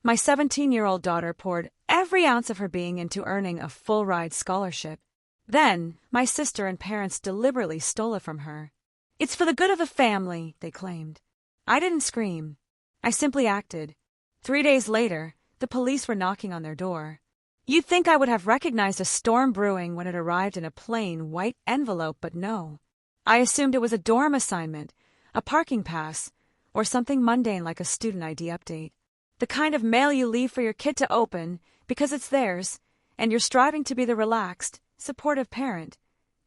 My 17-year-old daughter poured every ounce of her being into earning a full-ride scholarship. Then, my sister and parents deliberately stole it from her. It's for the good of the family, they claimed. I didn't scream. I simply acted. 3 days later, the police were knocking on their door. You'd think I would have recognized a storm brewing when it arrived in a plain, white envelope, but no. I assumed it was a dorm assignment, a parking pass, or something mundane like a student ID update. The kind of mail you leave for your kid to open because it's theirs, and you're striving to be the relaxed, supportive parent,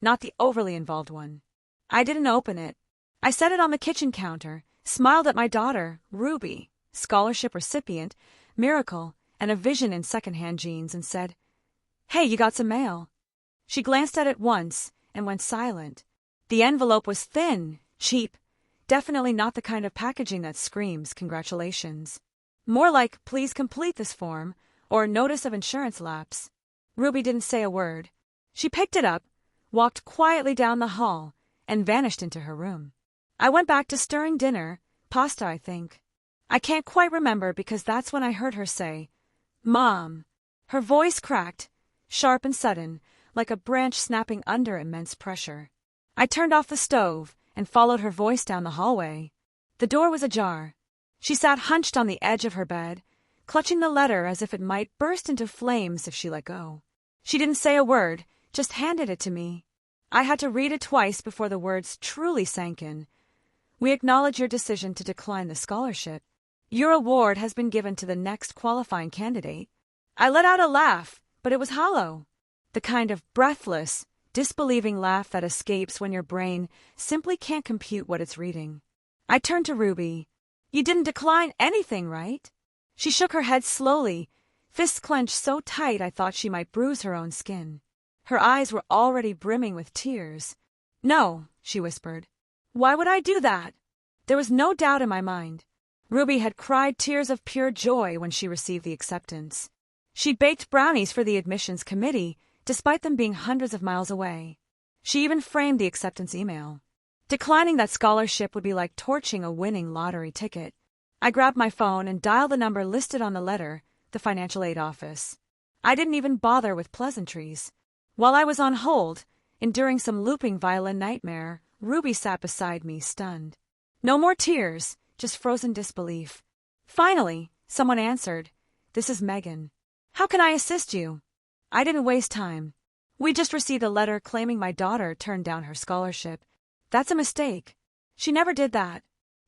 not the overly involved one. I didn't open it. I set it on the kitchen counter, smiled at my daughter, Ruby, scholarship recipient, miracle, and a vision in secondhand jeans, and said, "Hey, you got some mail." She glanced at it once and went silent. The envelope was thin, cheap, definitely not the kind of packaging that screams congratulations. More like, please complete this form, or notice of insurance lapse. Ruby didn't say a word. She picked it up, walked quietly down the hall, and vanished into her room. I went back to stirring dinner, pasta I think. I can't quite remember because that's when I heard her say, "Mom." Her voice cracked, sharp and sudden, like a branch snapping under immense pressure. I turned off the stove and followed her voice down the hallway. The door was ajar. She sat hunched on the edge of her bed, clutching the letter as if it might burst into flames if she let go. She didn't say a word, just handed it to me. I had to read it twice before the words truly sank in. "We acknowledge your decision to decline the scholarship. Your award has been given to the next qualifying candidate." I let out a laugh, but it was hollow. The kind of breathless, disbelieving laugh that escapes when your brain simply can't compute what it's reading. I turned to Ruby. "You didn't decline anything, right?" She shook her head slowly, fists clenched so tight I thought she might bruise her own skin. Her eyes were already brimming with tears. "No," she whispered. "Why would I do that?" There was no doubt in my mind. Ruby had cried tears of pure joy when she received the acceptance. She baked brownies for the admissions committee, despite them being hundreds of miles away. She even framed the acceptance email. Declining that scholarship would be like torching a winning lottery ticket. I grabbed my phone and dialed the number listed on the letter, the financial aid office. I didn't even bother with pleasantries. While I was on hold, enduring some looping violin nightmare, Ruby sat beside me, stunned. No more tears, just frozen disbelief. Finally, someone answered. "This is Megan. How can I assist you?" I didn't waste time. "We just received a letter claiming my daughter turned down her scholarship. That's a mistake. She never did that."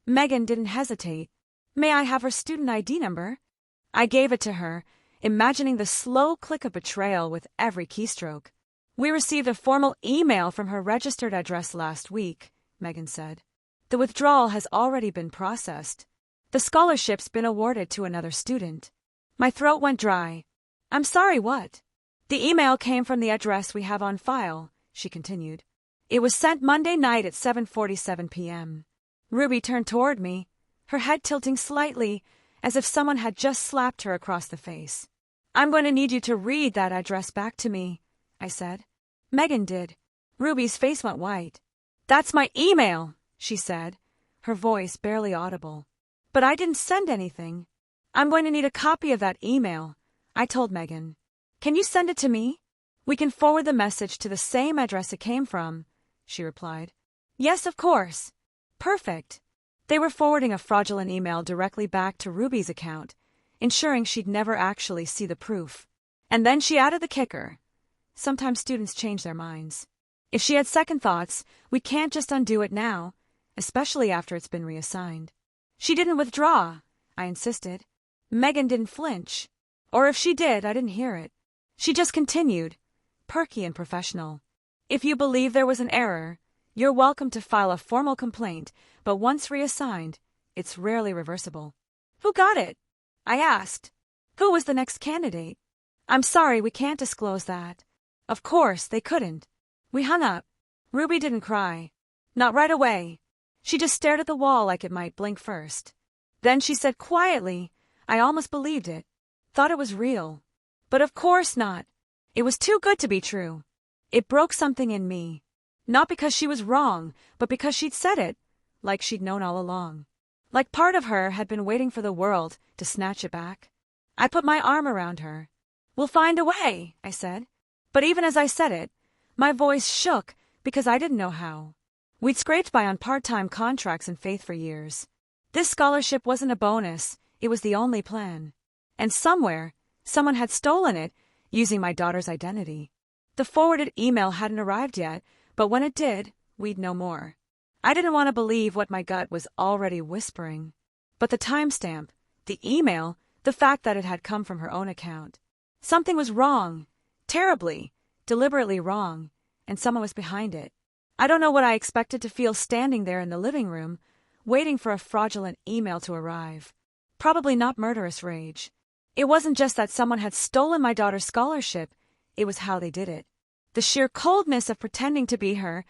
Megan didn't hesitate. "May I have her student ID number?" I gave it to her, imagining the slow click of betrayal with every keystroke. "We received a formal email from her registered address last week," Megan said. "The withdrawal has already been processed. The scholarship's been awarded to another student." My throat went dry. "I'm sorry, what?" "The email came from the address we have on file," she continued. "It was sent Monday night at 7:47 p.m. Ruby turned toward me, her head tilting slightly, as if someone had just slapped her across the face. "I'm going to need you to read that address back to me," I said. Megan did. Ruby's face went white. "That's my email," she said, her voice barely audible. "But I didn't send anything." "I'm going to need a copy of that email," I told Megan. "Can you send it to me?" "We can forward the message to the same address it came from," she replied. "Yes, of course." Perfect. They were forwarding a fraudulent email directly back to Ruby's account, ensuring she'd never actually see the proof. And then she added the kicker. Sometimes students change their minds. If she had second thoughts, we can't just undo it now, especially after it's been reassigned. "She didn't withdraw," I insisted. Megan didn't flinch. Or if she did, I didn't hear it. She just continued, perky and professional. "If you believe there was an error, you're welcome to file a formal complaint, but once reassigned, it's rarely reversible." "Who got it?" I asked. "Who was the next candidate?" "I'm sorry, we can't disclose that." Of course, they couldn't. We hung up. Ruby didn't cry. Not right away. She just stared at the wall like it might blink first. Then she said quietly, I almost believed it. Thought it was real. But of course not. It was too good to be true. It broke something in me. Not because she was wrong, but because she'd said it, like she'd known all along. Like part of her had been waiting for the world to snatch it back. I put my arm around her. "We'll find a way," I said. But even as I said it, my voice shook because I didn't know how. We'd scraped by on part-time contracts and faith for years. This scholarship wasn't a bonus, it was the only plan. And somewhere, someone had stolen it, using my daughter's identity. The forwarded email hadn't arrived yet, but when it did, we'd know more. I didn't want to believe what my gut was already whispering. But the timestamp, the email, the fact that it had come from her own account. Something was wrong, terribly, deliberately wrong, and someone was behind it. I don't know what I expected to feel standing there in the living room, waiting for a fraudulent email to arrive. Probably not murderous rage. It wasn't just that someone had stolen my daughter's scholarship, it was how they did it. The sheer coldness of pretending to be her,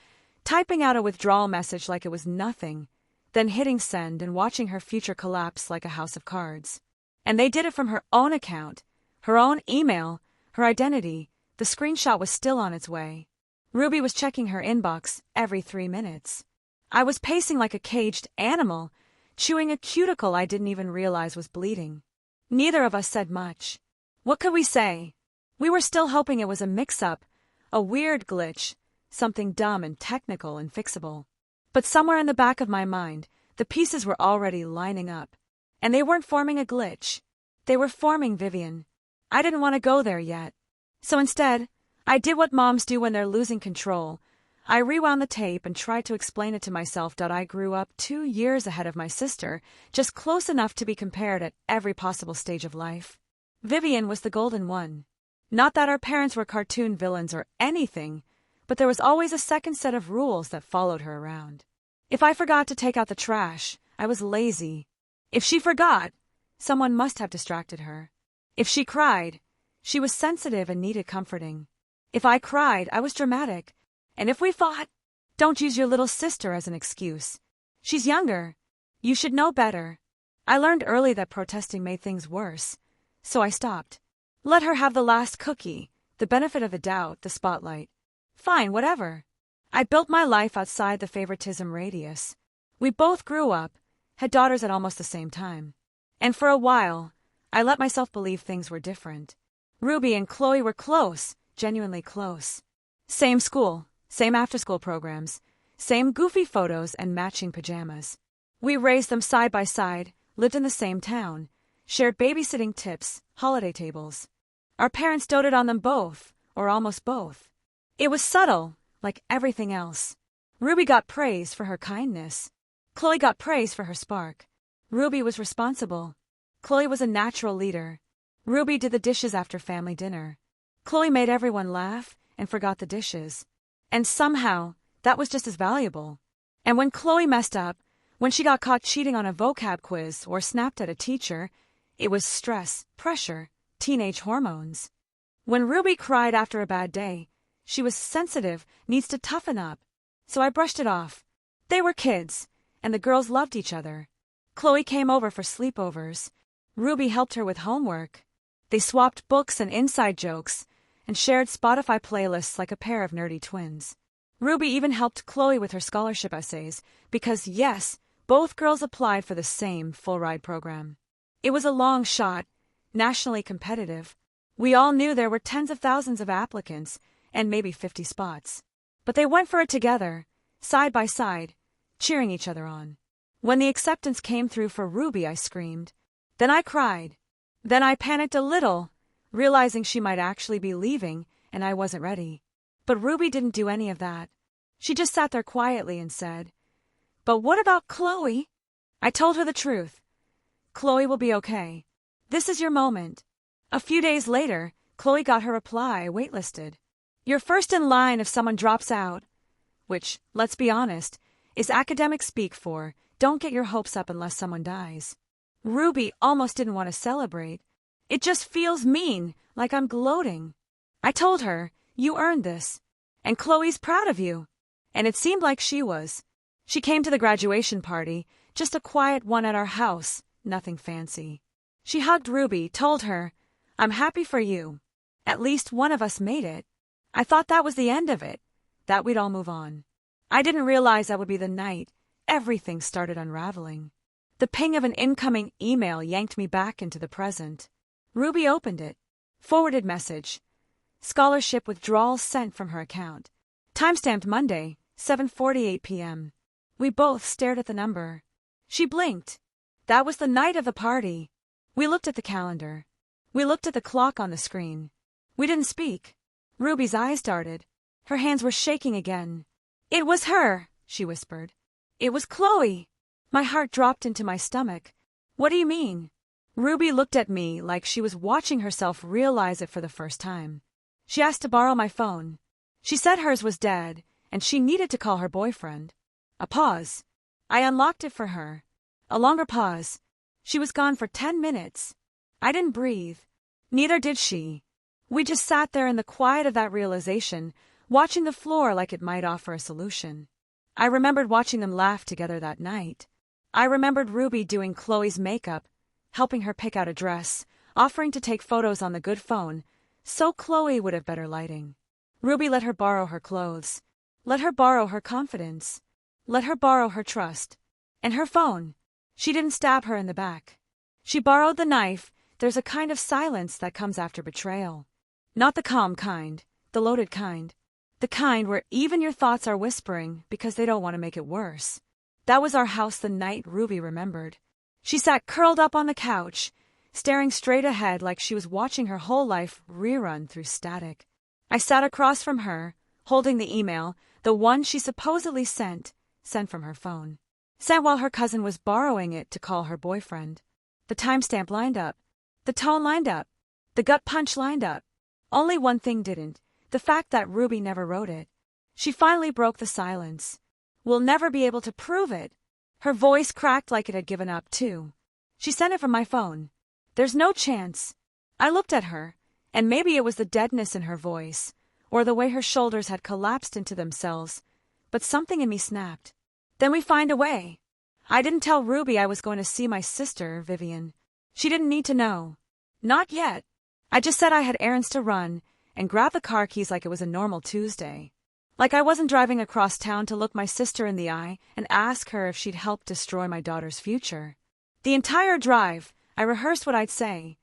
typing out a withdrawal message like it was nothing, then hitting send and watching her future collapse like a house of cards. And they did it from her own account, her own email, her identity. The screenshot was still on its way. Ruby was checking her inbox every 3 minutes. I was pacing like a caged animal, chewing a cuticle I didn't even realize was bleeding. Neither of us said much. What could we say? We were still hoping it was a mix-up, a weird glitch, something dumb and technical and fixable. But somewhere in the back of my mind, the pieces were already lining up. And they weren't forming a glitch. They were forming Vivian. I didn't want to go there yet. So instead, I did what moms do when they're losing control. I rewound the tape and tried to explain it to myself that I grew up 2 years ahead of my sister, just close enough to be compared at every possible stage of life. Vivian was the golden one. Not that our parents were cartoon villains or anything, but there was always a second set of rules that followed her around. If I forgot to take out the trash, I was lazy. If she forgot, someone must have distracted her. If she cried, she was sensitive and needed comforting. If I cried, I was dramatic. And if we fought, don't use your little sister as an excuse. She's younger. You should know better. I learned early that protesting made things worse, so I stopped. Let her have the last cookie, the benefit of the doubt, the spotlight. Fine, whatever. I built my life outside the favoritism radius. We both grew up, had daughters at almost the same time. And for a while, I let myself believe things were different. Ruby and Chloe were close, genuinely close. Same school, same after-school programs, same goofy photos and matching pajamas. We raised them side by side, lived in the same town, shared babysitting tips, holiday tables. Our parents doted on them both, or almost both. It was subtle, like everything else. Ruby got praise for her kindness. Chloe got praise for her spark. Ruby was responsible. Chloe was a natural leader. Ruby did the dishes after family dinner. Chloe made everyone laugh and forgot the dishes. And somehow, that was just as valuable. And when Chloe messed up, when she got caught cheating on a vocab quiz or snapped at a teacher, it was stress, pressure, teenage hormones. When Ruby cried after a bad day, she was sensitive, needs to toughen up. So I brushed it off. They were kids, and the girls loved each other. Chloe came over for sleepovers. Ruby helped her with homework. They swapped books and inside jokes, and shared Spotify playlists like a pair of nerdy twins. Ruby even helped Chloe with her scholarship essays, because yes, both girls applied for the same full-ride program. It was a long shot, nationally competitive. We all knew there were tens of thousands of applicants, and maybe 50 spots. But they went for it together, side by side, cheering each other on. When the acceptance came through for Ruby, I screamed. Then I cried. Then I panicked a little, realizing she might actually be leaving, and I wasn't ready. But Ruby didn't do any of that. She just sat there quietly and said, "But what about Chloe?" I told her the truth. Chloe will be okay. This is your moment. A few days later, Chloe got her reply, waitlisted. You're first in line if someone drops out. Which, let's be honest, is academic speak for, don't get your hopes up unless someone dies. Ruby almost didn't want to celebrate. It just feels mean, like I'm gloating. I told her, you earned this. And Chloe's proud of you. And it seemed like she was. She came to the graduation party, just a quiet one at our house, nothing fancy. She hugged Ruby, told her, I'm happy for you. At least one of us made it. I thought that was the end of it, that we'd all move on. I didn't realize that would be the night everything started unraveling. The ping of an incoming email yanked me back into the present. Ruby opened it. Forwarded message. Scholarship withdrawal sent from her account. Timestamped Monday, 7:48 p.m. We both stared at the number. She blinked. That was the night of the party. We looked at the calendar. We looked at the clock on the screen. We didn't speak. Ruby's eyes darted. Her hands were shaking again. It was her, she whispered. It was Chloe. My heart dropped into my stomach. What do you mean? Ruby looked at me like she was watching herself realize it for the first time. She asked to borrow my phone. She said hers was dead, and she needed to call her boyfriend. A pause. I unlocked it for her. A longer pause. She was gone for 10 minutes. I didn't breathe. Neither did she. We just sat there in the quiet of that realization, watching the floor like it might offer a solution. I remembered watching them laugh together that night. I remembered Ruby doing Chloe's makeup, helping her pick out a dress, offering to take photos on the good phone, so Chloe would have better lighting. Ruby let her borrow her clothes. Let her borrow her confidence. Let her borrow her trust. And her phone. She didn't stab her in the back. She borrowed the knife. There's a kind of silence that comes after betrayal. Not the calm kind, the loaded kind. The kind where even your thoughts are whispering because they don't want to make it worse. That was our house the night Ruby remembered. She sat curled up on the couch, staring straight ahead like she was watching her whole life rerun through static. I sat across from her, holding the email, the one she supposedly sent from her phone. Sent while her cousin was borrowing it to call her boyfriend. The timestamp lined up. The tone lined up. The gut punch lined up. Only one thing didn't, the fact that Ruby never wrote it. She finally broke the silence. We'll never be able to prove it. Her voice cracked like it had given up too. She sent it from my phone. There's no chance. I looked at her, and maybe it was the deadness in her voice, or the way her shoulders had collapsed into themselves, but something in me snapped. Then we find a way. I didn't tell Ruby I was going to see my sister, Vivian. She didn't need to know. Not yet. I just said I had errands to run, and grabbed the car keys like it was a normal Tuesday. Like I wasn't driving across town to look my sister in the eye and ask her if she'd help destroy my daughter's future. The entire drive, I rehearsed what I'd say.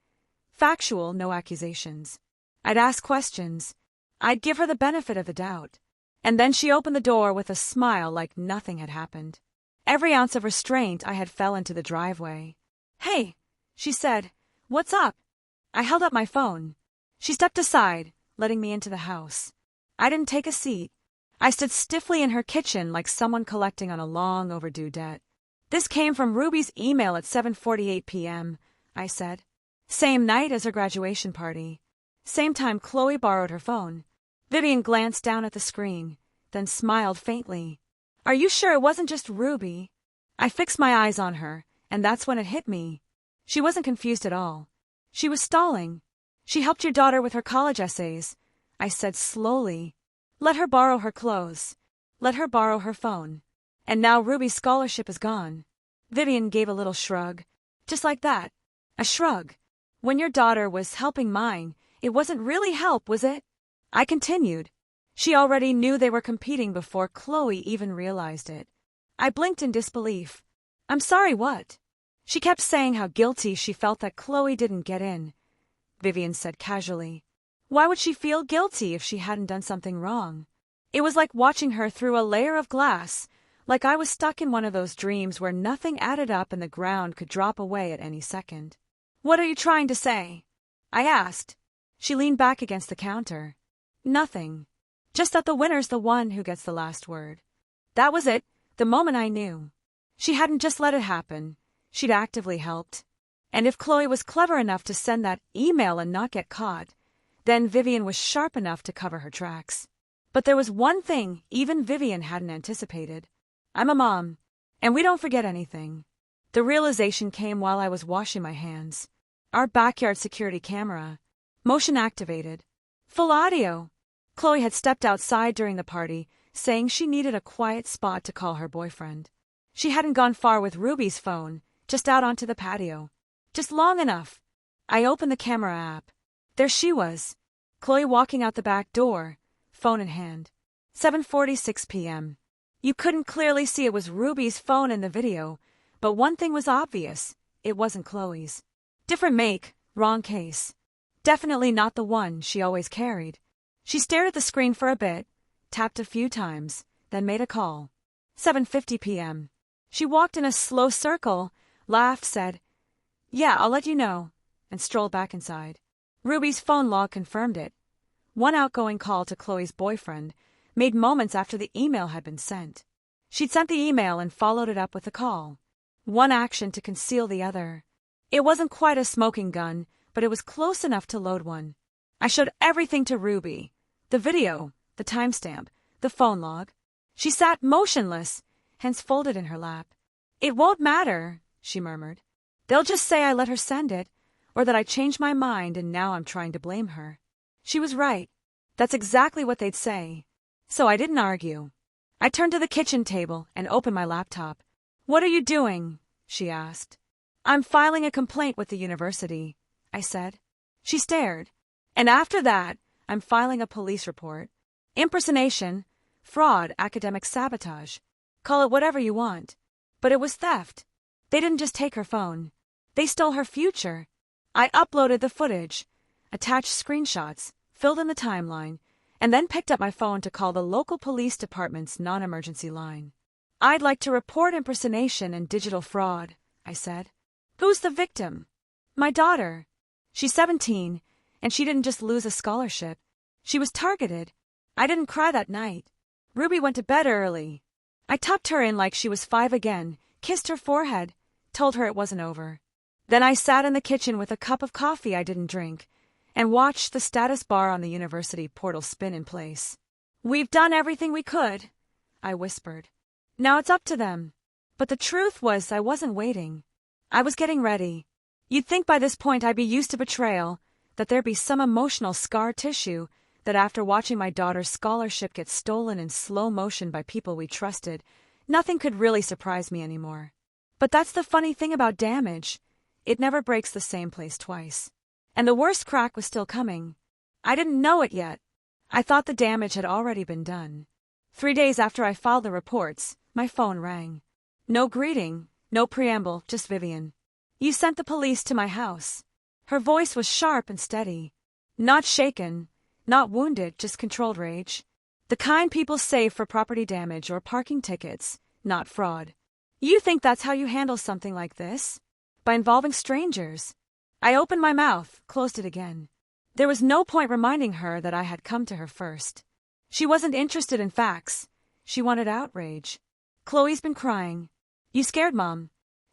Factual, no accusations. I'd ask questions. I'd give her the benefit of the doubt. And then she opened the door with a smile like nothing had happened. Every ounce of restraint I had fell into the driveway. Hey, she said, what's up? I held up my phone. She stepped aside, letting me into the house. I didn't take a seat. I stood stiffly in her kitchen like someone collecting on a long overdue debt. This came from Ruby's email at 7:48 p.m., I said. Same night as her graduation party. Same time Chloe borrowed her phone. Vivian glanced down at the screen, then smiled faintly. Are you sure it wasn't just Ruby? I fixed my eyes on her, and that's when it hit me. She wasn't confused at all. She was stalling. She helped your daughter with her college essays, I said slowly. Let her borrow her clothes. Let her borrow her phone. And now Ruby's scholarship is gone. Vivian gave a little shrug. Just like that. A shrug. When your daughter was helping mine, it wasn't really help, was it? I continued. She already knew they were competing before Chloe even realized it. I blinked in disbelief. I'm sorry, what? She kept saying how guilty she felt that Chloe didn't get in. Vivian said casually. Why would she feel guilty if she hadn't done something wrong? It was like watching her through a layer of glass, like I was stuck in one of those dreams where nothing added up and the ground could drop away at any second. What are you trying to say? I asked. She leaned back against the counter. Nothing. Just that the winner's the one who gets the last word. That was it, the moment I knew. She hadn't just let it happen. She'd actively helped. And if Chloe was clever enough to send that email and not get caught, then Vivian was sharp enough to cover her tracks. But there was one thing even Vivian hadn't anticipated. I'm a mom, and we don't forget anything. The realization came while I was washing my hands. Our backyard security camera. Motion activated. Full audio. Chloe had stepped outside during the party, saying she needed a quiet spot to call her boyfriend. She hadn't gone far with Ruby's phone, just out onto the patio. Just long enough. I opened the camera app. There she was. Chloe walking out the back door, phone in hand. 7:46 p.m. You couldn't clearly see it was Ruby's phone in the video, but one thing was obvious. It wasn't Chloe's. Different make, Wrong case. Definitely not the one she always carried. She stared at the screen for a bit, tapped a few times, then made a call. 7:50 p.m. She walked in a slow circle, laughed, said, "Yeah, I'll let you know," and strolled back inside. Ruby's phone log confirmed it. One outgoing call to Chloe's boyfriend, made moments after the email had been sent. She'd sent the email and followed it up with a call. One action to conceal the other. It wasn't quite a smoking gun, but it was close enough to load one. I showed everything to Ruby. The video, the timestamp, the phone log. She sat motionless, hands folded in her lap. "It won't matter," she murmured. "They'll just say I let her send it, or that I changed my mind and now I'm trying to blame her." She was right. That's exactly what they'd say. So I didn't argue. I turned to the kitchen table and opened my laptop. "What are you doing?" she asked. "I'm filing a complaint with the university," I said. She stared. "And after that, I'm filing a police report. Impersonation, fraud, academic sabotage. Call it whatever you want. But it was theft. They didn't just take her phone. They stole her future. I uploaded the footage, attached screenshots, filled in the timeline, and then picked up my phone to call the local police department's non-emergency line. I'd like to report impersonation and digital fraud," I said. "Who's the victim?" "My daughter. She's 17, and she didn't just lose a scholarship. She was targeted. I didn't cry that night. Ruby went to bed early. I tucked her in like she was 5 again, kissed her forehead, told her it wasn't over. Then I sat in the kitchen with a cup of coffee I didn't drink, and watched the status bar on the university portal spin in place. "We've done everything we could," I whispered. "Now it's up to them." But the truth was I wasn't waiting. I was getting ready. You'd think by this point I'd be used to betrayal, that there'd be some emotional scar tissue, that after watching my daughter's scholarship get stolen in slow motion by people we trusted, nothing could really surprise me anymore. But that's the funny thing about damage. It never breaks the same place twice. And the worst crack was still coming. I didn't know it yet. I thought the damage had already been done. 3 days after I filed the reports, my phone rang. No greeting, no preamble, just Vivian. "You sent the police to my house." Her voice was sharp and steady. Not shaken, not wounded, just controlled rage. The kind people save for property damage or parking tickets, not fraud. "You think that's how you handle something like this? By involving strangers?" I opened my mouth, closed it again. There was no point reminding her that I had come to her first. She wasn't interested in facts. She wanted outrage. "Chloe's been crying. You scared Mom.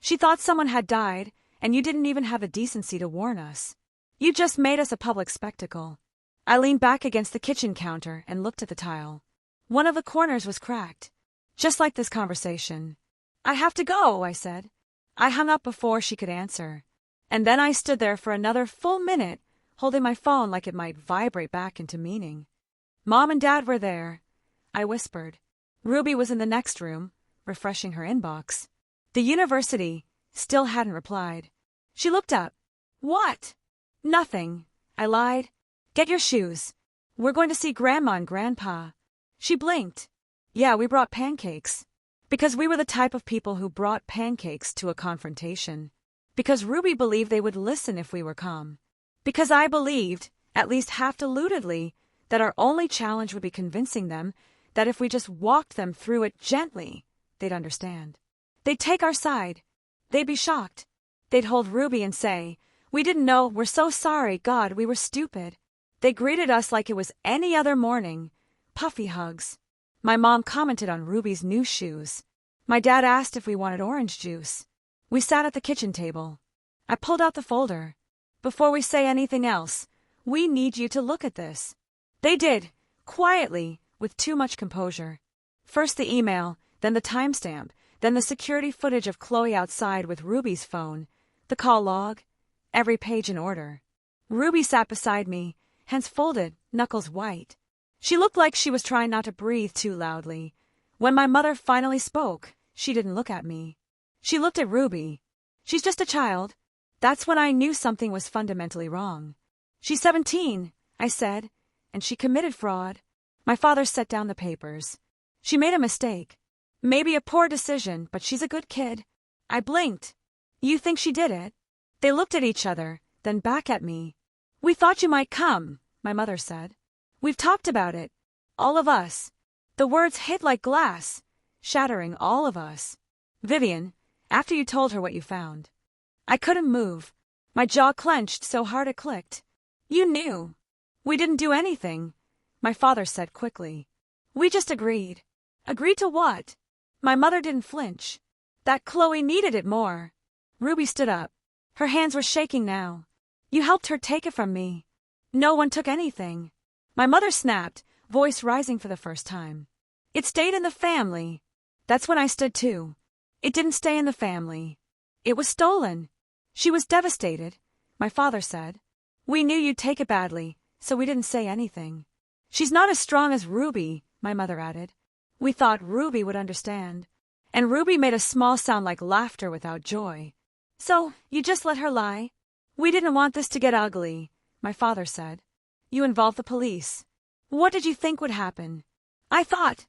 She thought someone had died, and you didn't even have the decency to warn us. You just made us a public spectacle." I leaned back against the kitchen counter and looked at the tile. One of the corners was cracked, just like this conversation. "I have to go," I said. I hung up before she could answer. And then I stood there for another full minute, holding my phone like it might vibrate back into meaning. Mom and Dad were there, I whispered. Ruby was in the next room, refreshing her inbox. The university still hadn't replied. She looked up. "What?" "Nothing," I lied. "Get your shoes. We're going to see Grandma and Grandpa." She blinked. "Yeah, we brought pancakes." Because we were the type of people who brought pancakes to a confrontation. Because Ruby believed they would listen if we were calm. Because I believed, at least half-deludedly, that our only challenge would be convincing them that if we just walked them through it gently, they'd understand. They'd take our side. They'd be shocked. They'd hold Ruby and say, "We didn't know, we're so sorry, God, we were stupid." They greeted us like it was any other morning. Puffy hugs. My mom commented on Ruby's new shoes. My dad asked if we wanted orange juice. We sat at the kitchen table. I pulled out the folder. "Before we say anything else, we need you to look at this." They did, quietly, with too much composure. First the email, then the timestamp, then the security footage of Chloe outside with Ruby's phone, the call log, every page in order. Ruby sat beside me, hands folded, knuckles white. She looked like she was trying not to breathe too loudly. When my mother finally spoke, she didn't look at me. She looked at Ruby. "She's just a child." That's when I knew something was fundamentally wrong. "She's 17, I said, "and she committed fraud." My father set down the papers. "She made a mistake. Maybe a poor decision, but she's a good kid." I blinked. "You think she did it?" They looked at each other, then back at me. "We thought you might come," my mother said. "We've talked about it. All of us." The words hit like glass, shattering all of us. "Vivian, after you told her what you found." I couldn't move. My jaw clenched so hard it clicked. "You knew." "We didn't do anything," my father said quickly. "We just agreed." "Agreed to what?" My mother didn't flinch. "That Chloe needed it more." Ruby stood up. Her hands were shaking now. "You helped her take it from me." "No one took anything." My mother snapped, voice rising for the first time. "It stayed in the family." That's when I stood too. It didn't stay in the family. It was stolen. She was devastated, my father said. "We knew you'd take it badly, so we didn't say anything." "She's not as strong as Ruby," my mother added. We thought Ruby would understand. And Ruby made a small sound like laughter without joy. "So, you just let her lie?" "We didn't want this to get ugly," my father said. "You involved the police. What did you think would happen?" "I thought,"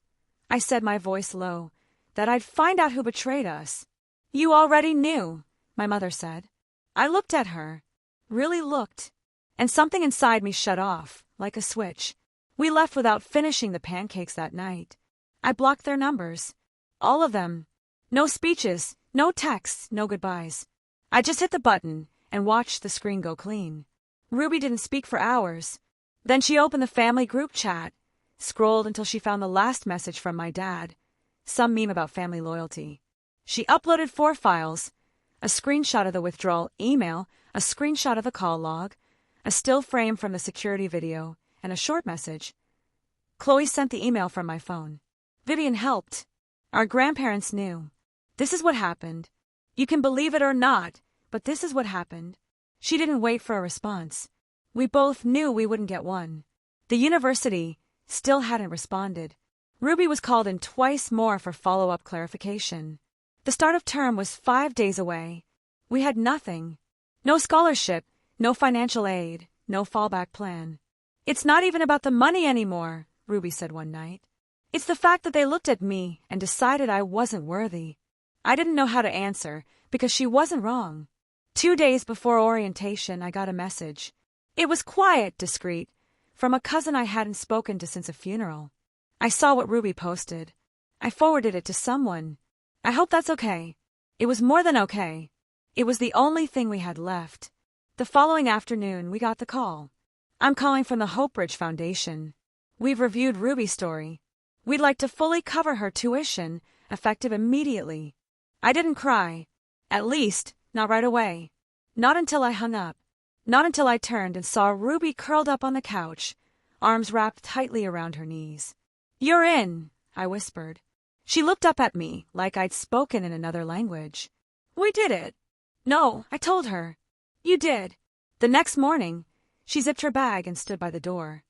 I said, my voice low, "that I'd find out who betrayed us." "You already knew," my mother said. I looked at her, really looked, and something inside me shut off, like a switch. We left without finishing the pancakes that night. I blocked their numbers. All of them. No speeches, no texts, no goodbyes. I just hit the button and watched the screen go clean. Ruby didn't speak for hours. Then she opened the family group chat, scrolled until she found the last message from my dad, some meme about family loyalty. She uploaded 4 files, a screenshot of the withdrawal email, a screenshot of the call log, a still frame from the security video, and a short message. Chloe sent the email from my phone. Vivian helped. Our grandparents knew. This is what happened. You can believe it or not, but this is what happened. She didn't wait for a response. We both knew we wouldn't get one. The university still hadn't responded. Ruby was called in twice more for follow-up clarification. The start of term was 5 days away. We had nothing. No scholarship, no financial aid, no fallback plan. "It's not even about the money anymore," Ruby said one night. "It's the fact that they looked at me and decided I wasn't worthy." I didn't know how to answer because she wasn't wrong. 2 days before orientation, I got a message. It was quiet, discreet, from a cousin I hadn't spoken to since a funeral. I saw what Ruby posted. I forwarded it to someone. "I hope that's okay." It was more than okay. It was the only thing we had left. The following afternoon, we got the call. "I'm calling from the Hope Bridge Foundation. We've reviewed Ruby's story. We'd like to fully cover her tuition, effective immediately." I didn't cry. At least, not right away. Not until I hung up. Not until I turned and saw Ruby curled up on the couch, arms wrapped tightly around her knees. "You're in," I whispered. She looked up at me like I'd spoken in another language. "We did it." "No," I told her. "You did." The next morning, she zipped her bag and stood by the door.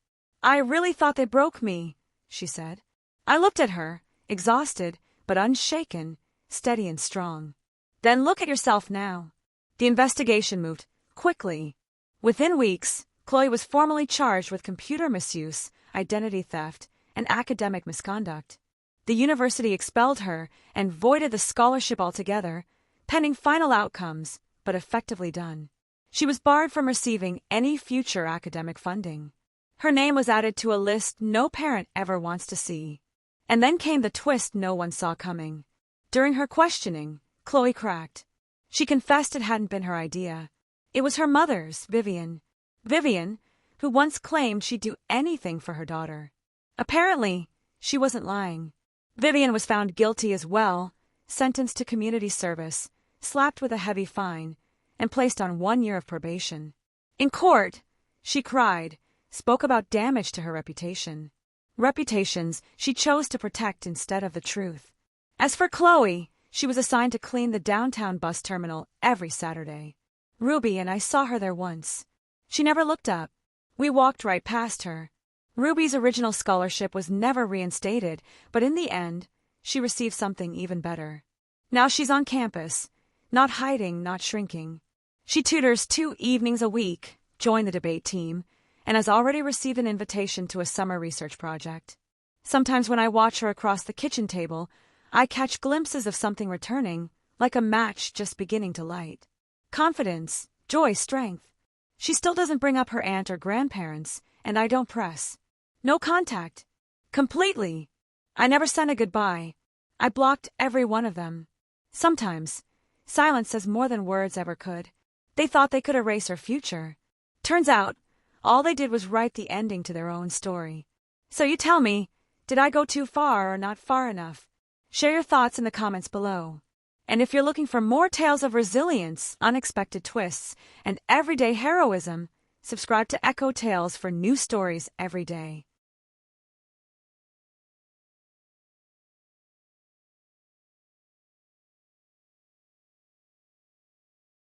"I really thought they broke me," she said. I looked at her, exhausted but unshaken, steady and strong. "Then look at yourself now." The investigation moved quickly. Within weeks, Chloe was formally charged with computer misuse, identity theft, and academic misconduct. The university expelled her and voided the scholarship altogether, pending final outcomes, but effectively done. She was barred from receiving any future academic funding. Her name was added to a list no parent ever wants to see. And then came the twist no one saw coming. During her questioning, Chloe cracked. She confessed it hadn't been her idea. It was her mother's, Vivian. Vivian, who once claimed she'd do anything for her daughter. Apparently, she wasn't lying. Vivian was found guilty as well, sentenced to community service, slapped with a heavy fine, and placed on 1 year of probation. In court, she cried, spoke about damage to her reputation. Reputations she chose to protect instead of the truth. As for Chloe, she was assigned to clean the downtown bus terminal every Saturday. Ruby and I saw her there once. She never looked up. We walked right past her. Ruby's original scholarship was never reinstated, but in the end, she received something even better. Now she's on campus, not hiding, not shrinking. She tutors 2 evenings a week, joined the debate team, and has already received an invitation to a summer research project. Sometimes when I watch her across the kitchen table, I catch glimpses of something returning, like a match just beginning to light. Confidence, joy, strength. She still doesn't bring up her aunt or grandparents, and I don't press. No contact. Completely. I never sent a goodbye. I blocked every one of them. Sometimes, silence says more than words ever could. They thought they could erase her future. Turns out, all they did was write the ending to their own story. So you tell me, did I go too far or not far enough? Share your thoughts in the comments below. And if you're looking for more tales of resilience, unexpected twists, and everyday heroism, subscribe to Echo Tales for new stories every day.